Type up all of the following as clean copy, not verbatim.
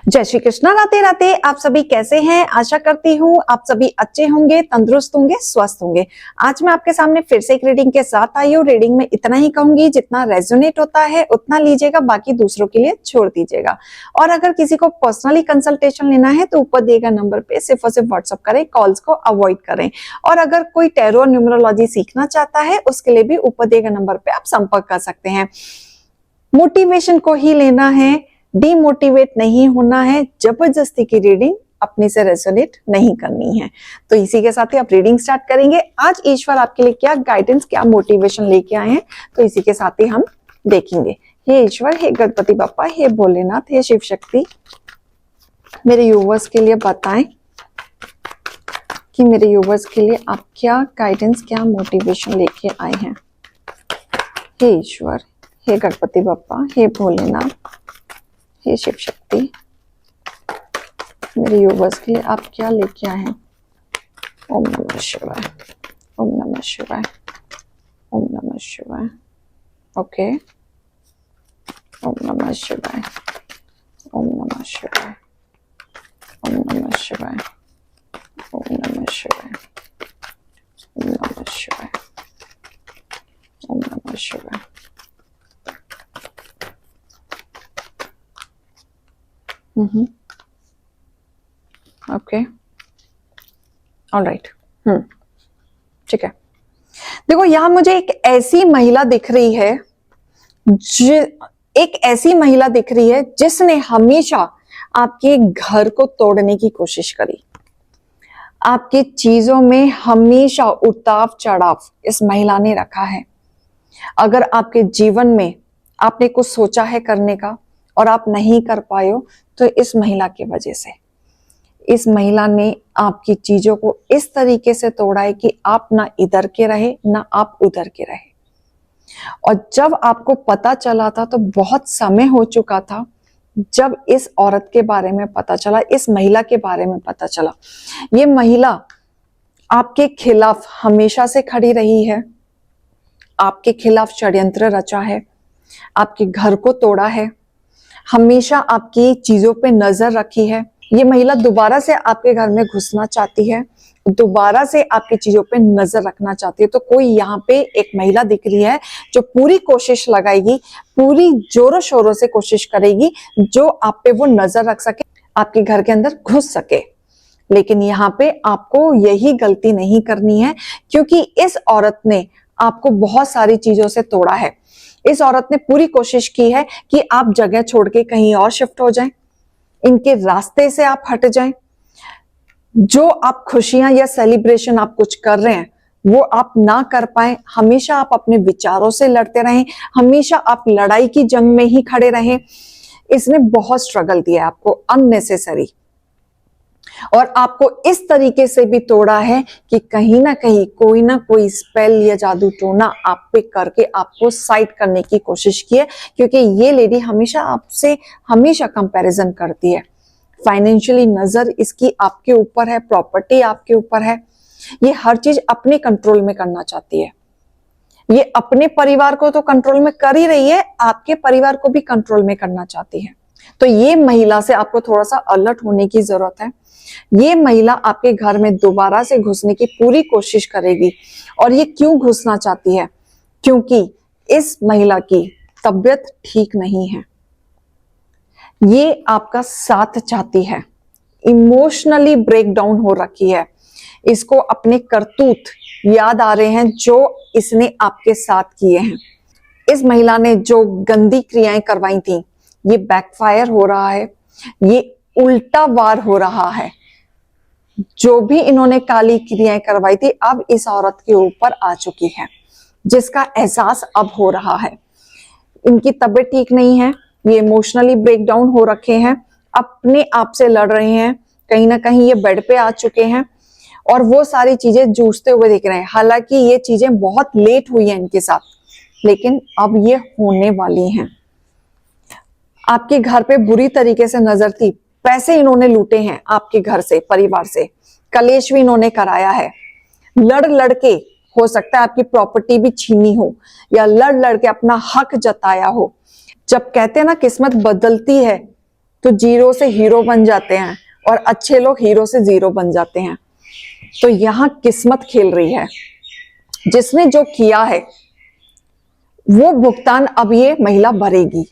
जय श्री कृष्णा। राधे राधे। आप सभी कैसे हैं? आशा करती हूँ आप सभी अच्छे होंगे, तंदुरुस्त होंगे, स्वस्थ होंगे। आज मैं आपके सामने फिर से एक रीडिंग के साथ आई हूँ। रीडिंग में इतना ही कहूंगी, जितना रेजोनेट होता है उतना लीजिएगा, बाकी दूसरों के लिए छोड़ दीजिएगा। और अगर किसी को पर्सनली कंसल्टेशन लेना है तो ऊपर दिए गए नंबर पे सिर्फ और सिर्फ व्हाट्सअप करें, कॉल्स को अवॉइड करें। और अगर कोई टैरो न्यूमरोलॉजी सीखना चाहता है उसके लिए भी ऊपर दिए गए नंबर पे आप संपर्क कर सकते हैं। मोटिवेशन को ही लेना है, डीमोटिवेट नहीं होना है। जबरदस्ती की रीडिंग अपने से रेजोनेट नहीं करनी है। तो इसी के साथ ही आप रीडिंग स्टार्ट करेंगे। आज ईश्वर आपके लिए क्या गाइडेंस, क्या मोटिवेशन लेके आए हैं, तो इसी के साथ ही हम देखेंगे। हे ईश्वर, हे गणपति बप्पा, हे भोलेनाथ, हे शिव शक्ति, मेरे व्यूअर्स के लिए बताएं कि मेरे व्यूअर्स के लिए आप क्या गाइडेंस, क्या मोटिवेशन लेके आए हैं। हे ईश्वर, हे गणपति बप्पा, हे भोलेनाथ, हे शिव शक्ति, मेरे व्यूअर्स के लिए आप क्या लेके आए हैं। ओम नमः शिवाय, ओम नमः शिवाय, ओम नमः शिवाय। ओके, ओम नमः शिवाय, ओम नमः शिवाय, ओम नमः शिवाय, ओम नमः शिवाय, ओम नमः शिवाय, ओम नमः शिवाय। Okay, alright. ठीक है। देखो, यहां मुझे एक ऐसी महिला दिख रही है, एक ऐसी महिला दिख रही है जिसने हमेशा आपके घर को तोड़ने की कोशिश करी। आपकी चीजों में हमेशा उतार चढ़ाव इस महिला ने रखा है। अगर आपके जीवन में आपने कुछ सोचा है करने का और आप नहीं कर पाए हो, तो इस महिला की वजह से इस महिला ने आपकी चीजों को इस तरीके से तोड़ा है कि आप ना इधर के रहे ना आप उधर के रहे। और जब आपको पता चला था तो बहुत समय हो चुका था। जब इस औरत के बारे में पता चला, इस महिला के बारे में पता चला, ये महिला आपके खिलाफ हमेशा से खड़ी रही है, आपके खिलाफ षड्यंत्र रचा है, आपके घर को तोड़ा है, हमेशा आपकी चीजों पे नजर रखी है। ये महिला दोबारा से आपके घर में घुसना चाहती है, दोबारा से आपकी चीजों पे नजर रखना चाहती है। तो कोई यहाँ पे एक महिला दिख रही है जो पूरी कोशिश लगाएगी, पूरी जोरों शोरों से कोशिश करेगी जो आप पे वो नजर रख सके, आपके घर के अंदर घुस सके। लेकिन यहाँ पे आपको यही गलती नहीं करनी है, क्योंकि इस औरत ने आपको बहुत सारी चीजों से तोड़ा है। इस औरत ने पूरी कोशिश की है कि आप जगह छोड़ के कहीं और शिफ्ट हो जाएं, इनके रास्ते से आप हट जाएं। जो आप खुशियां या सेलिब्रेशन आप कुछ कर रहे हैं वो आप ना कर पाए। हमेशा आप अपने विचारों से लड़ते रहें, हमेशा आप लड़ाई की जंग में ही खड़े रहें। इसने बहुत स्ट्रगल दिया आपको अननेसेसरी, और आपको इस तरीके से भी तोड़ा है कि कहीं ना कहीं कोई ना कोई स्पेल या जादू टोना आप पे करके आपको साइड करने की कोशिश की है। क्योंकि ये लेडी हमेशा आपसे हमेशा कंपैरिजन करती है। फाइनेंशियली नजर इसकी आपके ऊपर है, प्रॉपर्टी आपके ऊपर है। ये हर चीज अपने कंट्रोल में करना चाहती है। ये अपने परिवार को तो कंट्रोल में कर ही रही है, आपके परिवार को भी कंट्रोल में करना चाहती है। तो ये महिला से आपको थोड़ा सा अलर्ट होने की जरूरत है। ये महिला आपके घर में दोबारा से घुसने की पूरी कोशिश करेगी। और ये क्यों घुसना चाहती है? क्योंकि इस महिला की तबीयत ठीक नहीं है। ये आपका साथ चाहती है, इमोशनली ब्रेकडाउन हो रखी है। इसको अपने करतूत याद आ रहे हैं जो इसने आपके साथ किए हैं। इस महिला ने जो गंदी क्रियाएं करवाई थी, ये बैकफायर हो रहा है, ये उल्टा वार हो रहा है। जो भी इन्होंने काली क्रियाएं करवाई थी अब इस औरत के ऊपर आ चुकी है, जिसका एहसास अब हो रहा है। इनकी तबीयत ठीक नहीं है, ये इमोशनली ब्रेकडाउन हो रखे हैं, अपने आप से लड़ रहे हैं, कहीं ना कहीं ये बेड पे आ चुके हैं और वो सारी चीजें जूझते हुए दिख रहे हैं। हालांकि ये चीजें बहुत लेट हुई हैं इनके साथ, लेकिन अब ये होने वाली हैं। आपके घर पे बुरी तरीके से नजर थी, पैसे इन्होंने लूटे हैं आपके घर से, परिवार से, कलेश भी इन्होंने कराया है। लड़ लड़ के हो सकता है आपकी प्रॉपर्टी भी छीनी हो, या लड़ लड़ के अपना हक जताया हो। जब कहते हैं ना किस्मत बदलती है तो जीरो से हीरो बन जाते हैं और अच्छे लोग हीरो से जीरो बन जाते हैं। तो यहां किस्मत खेल रही है। जिसने जो किया है वो भुगतान अब ये महिला भरेगी,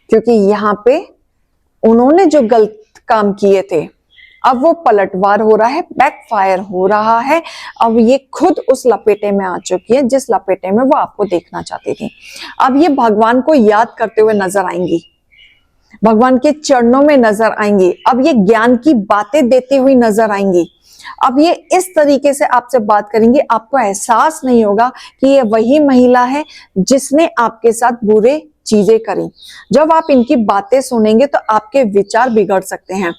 क्योंकि यहाँ पे उन्होंने जो गलत काम किए थे अब वो पलटवार हो रहा है, बैकफायर हो रहा है। अब ये खुद उस लपेटे में आ चुकी है जिस लपेटे में वो आपको देखना चाहती थी। अब ये भगवान को याद करते हुए नजर आएंगी, भगवान के चरणों में नजर आएंगी। अब ये ज्ञान की बातें देती हुई नजर आएंगी। अब ये इस तरीके से आपसे बात करेंगी, आपको एहसास नहीं होगा कि ये वही महिला है जिसने आपके साथ बुरे चीजें करी। जब आप इनकी बातें सुनेंगे तो आपके विचार बिगड़ सकते हैं,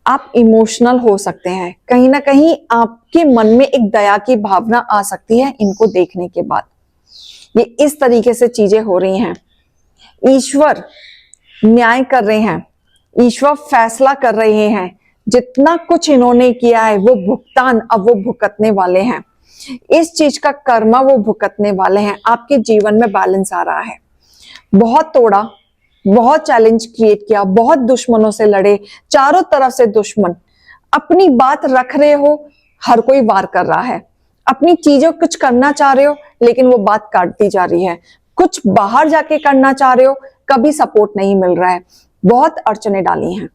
आप इमोशनल हो सकते हैं, कहीं ना कहीं आपके मन में एक दया की भावना आ सकती है इनको देखने के बाद। ये इस तरीके से चीजें हो रही हैं। ईश्वर न्याय कर रहे हैं, ईश्वर फैसला कर रहे हैं। जितना कुछ इन्होंने किया है वो भुगतान अब वो भुगतने वाले हैं। इस चीज का कर्मा वो भुगतने वाले हैं। आपके जीवन में बैलेंस आ रहा है। बहुत तोड़ा, बहुत चैलेंज क्रिएट किया, बहुत दुश्मनों से लड़े, चारों तरफ से दुश्मन। अपनी बात रख रहे हो, हर कोई वार कर रहा है। अपनी चीजों कुछ करना चाह रहे हो लेकिन वो बात काटती जा रही है। कुछ बाहर जाके करना चाह रहे हो, कभी सपोर्ट नहीं मिल रहा है। बहुत अड़चने डाली हैं।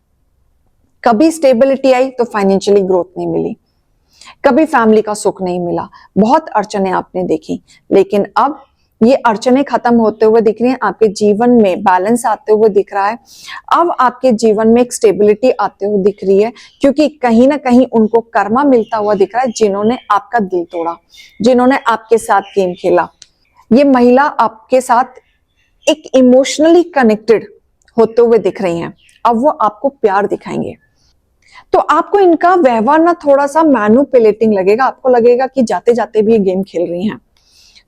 कभी स्टेबिलिटी आई तो फाइनेंशियली ग्रोथ नहीं मिली, कभी फैमिली का सुख नहीं मिला। बहुत अड़चने आपने देखी, लेकिन अब ये अड़चने खत्म होते हुए दिख रही हैं। आपके जीवन में बैलेंस आते हुए दिख रहा है। अब आपके जीवन में एक स्टेबिलिटी आते हुए दिख रही है, क्योंकि कहीं ना कहीं उनको कर्मा मिलता हुआ दिख रहा है जिन्होंने आपका दिल तोड़ा, जिन्होंने आपके साथ गेम खेला। ये महिला आपके साथ एक इमोशनली कनेक्टेड होते हुए दिख रही हैं। अब वो आपको प्यार दिखाएंगे। तो आपको इनका व्यवहार ना थोड़ा सा मैनिपुलेटिंग लगेगा, आपको लगेगा कि जाते जाते भी ये गेम खेल रही हैं।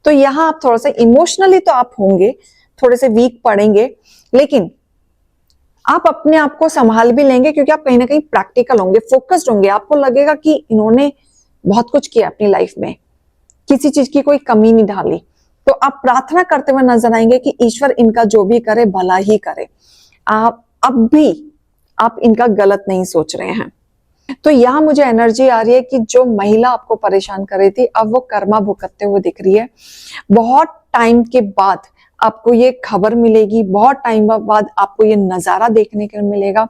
तो यहां आप थोड़ा सा इमोशनली तो आप होंगे, थोड़े से वीक पड़ेंगे, लेकिन आप अपने आप को संभाल भी लेंगे, क्योंकि आप कहीं ना कहीं प्रैक्टिकल होंगे, फोकस्ड होंगे। आपको लगेगा कि इन्होंने बहुत कुछ किया अपनी लाइफ में, किसी चीज की कोई कमी नहीं डाली। तो आप प्रार्थना करते हुए नजर आएंगे कि ईश्वर इनका जो भी करे भला ही करे। आप अब भी आप इनका गलत नहीं सोच रहे हैं। तो यहां मुझे एनर्जी आ रही है कि जो महिला आपको परेशान कर रही थी अब वो कर्मा भुगतते हुए दिख रही है। बहुत टाइम के बाद आपको ये खबर मिलेगी, बहुत टाइम बाद आपको ये नजारा देखने को मिलेगा।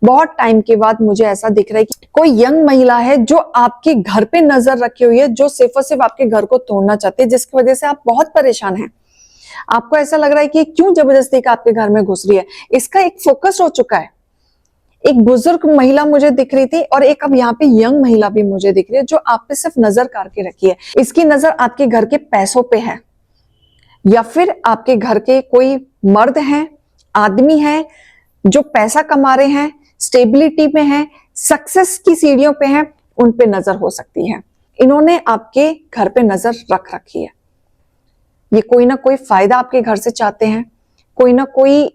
बहुत टाइम के बाद मुझे ऐसा दिख रहा है कि कोई यंग महिला है जो आपके घर पे नजर रखी हुई है, जो सिर्फ और सिर्फ आपके घर को तोड़ना चाहती है, जिसकी वजह से आप बहुत परेशान हैं। आपको ऐसा लग रहा है कि क्यों जबरदस्ती का आपके घर में घुस रही है। इसका एक फोकस हो चुका है। एक बुजुर्ग महिला मुझे दिख रही थी और एक अब यहाँ पे यंग महिला भी मुझे दिख रही है, जो आप पे सिर्फ नजर करके रखी है। इसकी नजर आपके घर के पैसों पे है, या फिर आपके घर के कोई मर्द हैं, आदमी हैं जो पैसा कमा रहे हैं, स्टेबिलिटी में हैं, सक्सेस की सीढ़ियों पे हैं, उन पे नजर हो सकती है। इन्होंने आपके घर पे नजर रख रखी है। ये कोई ना कोई फायदा आपके घर से चाहते हैं, कोई ना कोई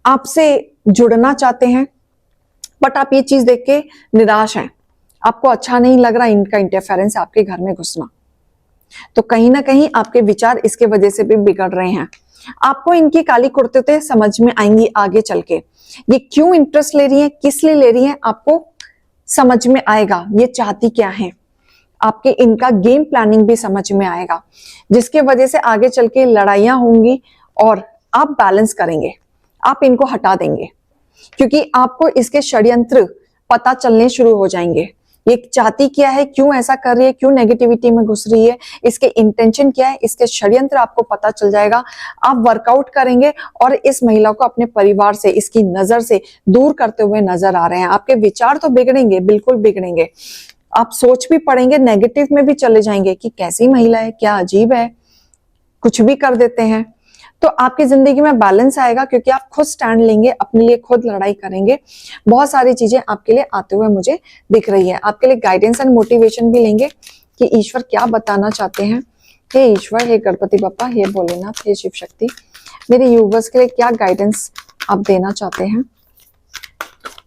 आपसे जुड़ना चाहते हैं, बट आप ये चीज देख के निराश हैं। आपको अच्छा नहीं लग रहा इनका इंटरफेरेंस, आपके घर में घुसना। तो कहीं ना कहीं आपके विचार इसके वजह से भी बिगड़ रहे हैं। आपको इनकी काली कुर्ते समझ में आएंगी आगे चल के। ये क्यों इंटरेस्ट ले रही है, किस लिए ले रही है, आपको समझ में आएगा ये चाहती क्या है। आपके इनका गेम प्लानिंग भी समझ में आएगा, जिसके वजह से आगे चल के लड़ाइयां होंगी और आप बैलेंस करेंगे, आप इनको हटा देंगे, क्योंकि आपको इसके षड्यंत्र पता चलने शुरू हो जाएंगे। ये चाहती क्या है, क्यों ऐसा कर रही है, क्यों नेगेटिविटी में घुस रही है, इसके इंटेंशन क्या है, इसके षड्यंत्र आपको पता चल जाएगा। आप वर्कआउट करेंगे और इस महिला को अपने परिवार से, इसकी नजर से दूर करते हुए नजर आ रहे हैं। आपके विचार तो बिगड़ेंगे, बिल्कुल बिगड़ेंगे। आप सोच भी पड़ेंगे, नेगेटिव में भी चले जाएंगे कि कैसी महिला है, क्या अजीब है, कुछ भी कर देते हैं। तो आपकी जिंदगी में बैलेंस आएगा, क्योंकि आप खुद स्टैंड लेंगे, अपने लिए खुद लड़ाई करेंगे। बहुत सारी चीजें आपके लिए आते हुए मुझे दिख रही है। आपके लिए गाइडेंस एंड मोटिवेशन भी लेंगे कि ईश्वर क्या बताना चाहते हैं। हे ईश्वर, हे गणपति बप्पा, हे भोलेनाथ, हे शिव शक्ति, मेरे यूवर्स के लिए क्या गाइडेंस आप देना चाहते हैं।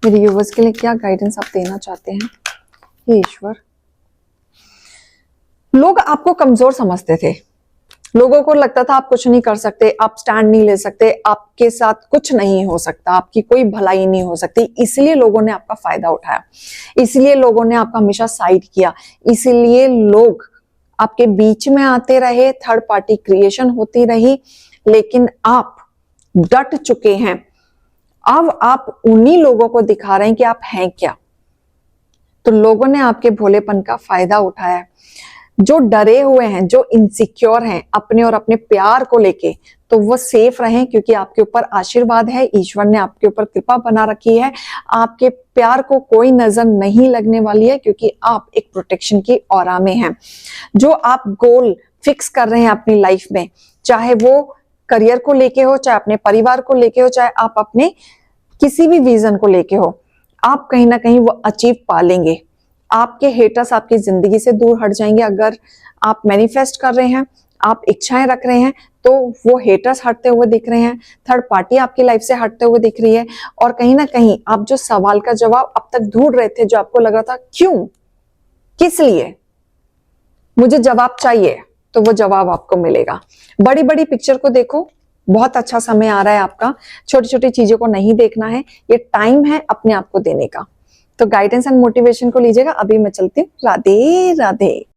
मेरे यूवर्स के लिए क्या गाइडेंस आप देना चाहते हैं। हे ईश्वर, लोग आपको कमजोर समझते थे, लोगों को लगता था आप कुछ नहीं कर सकते, आप स्टैंड नहीं ले सकते, आपके साथ कुछ नहीं हो सकता, आपकी कोई भलाई नहीं हो सकती, इसलिए लोगों ने आपका फायदा उठाया, इसलिए लोगों ने आपका हमेशा साइड किया, इसलिए लोग आपके बीच में आते रहे, थर्ड पार्टी क्रिएशन होती रही, लेकिन आप डट चुके हैं। अब आप उन्हीं लोगों को दिखा रहे हैं कि आप हैं क्या। तो लोगों ने आपके भोलेपन का फायदा उठाया। जो डरे हुए हैं, जो इनसिक्योर हैं अपने और अपने प्यार को लेके, तो वो सेफ रहें, क्योंकि आपके ऊपर आशीर्वाद है, ईश्वर ने आपके ऊपर कृपा बना रखी है। आपके प्यार को कोई नजर नहीं लगने वाली है, क्योंकि आप एक प्रोटेक्शन की ऑरा में हैं। जो आप गोल फिक्स कर रहे हैं अपनी लाइफ में, चाहे वो करियर को लेके हो, चाहे अपने परिवार को लेके हो, चाहे आप अपने किसी भी विजन को लेके हो, आप कहीं ना कहीं वो अचीव पा लेंगे। आपके हेटर्स आपकी जिंदगी से दूर हट जाएंगे। अगर आप मैनिफेस्ट कर रहे हैं, आप इच्छाएं रख रहे हैं, तो वो हेटर्स हटते हुए दिख रहे हैं, थर्ड पार्टी आपकी लाइफ से हटते हुए दिख रही है। और कहीं ना कहीं आप जो सवाल का जवाब अब तक ढूंढ रहे थे, जो आपको लग रहा था क्यों, किस लिए मुझे जवाब चाहिए, तो वो जवाब आपको मिलेगा। बड़ी बड़ी पिक्चर को देखो, बहुत अच्छा समय आ रहा है आपका। छोटी छोटी चीजों को नहीं देखना है, ये टाइम है अपने आप को देने का। तो गाइडेंस एंड मोटिवेशन को लीजिएगा। अभी मैं चलती हूँ। राधे राधे।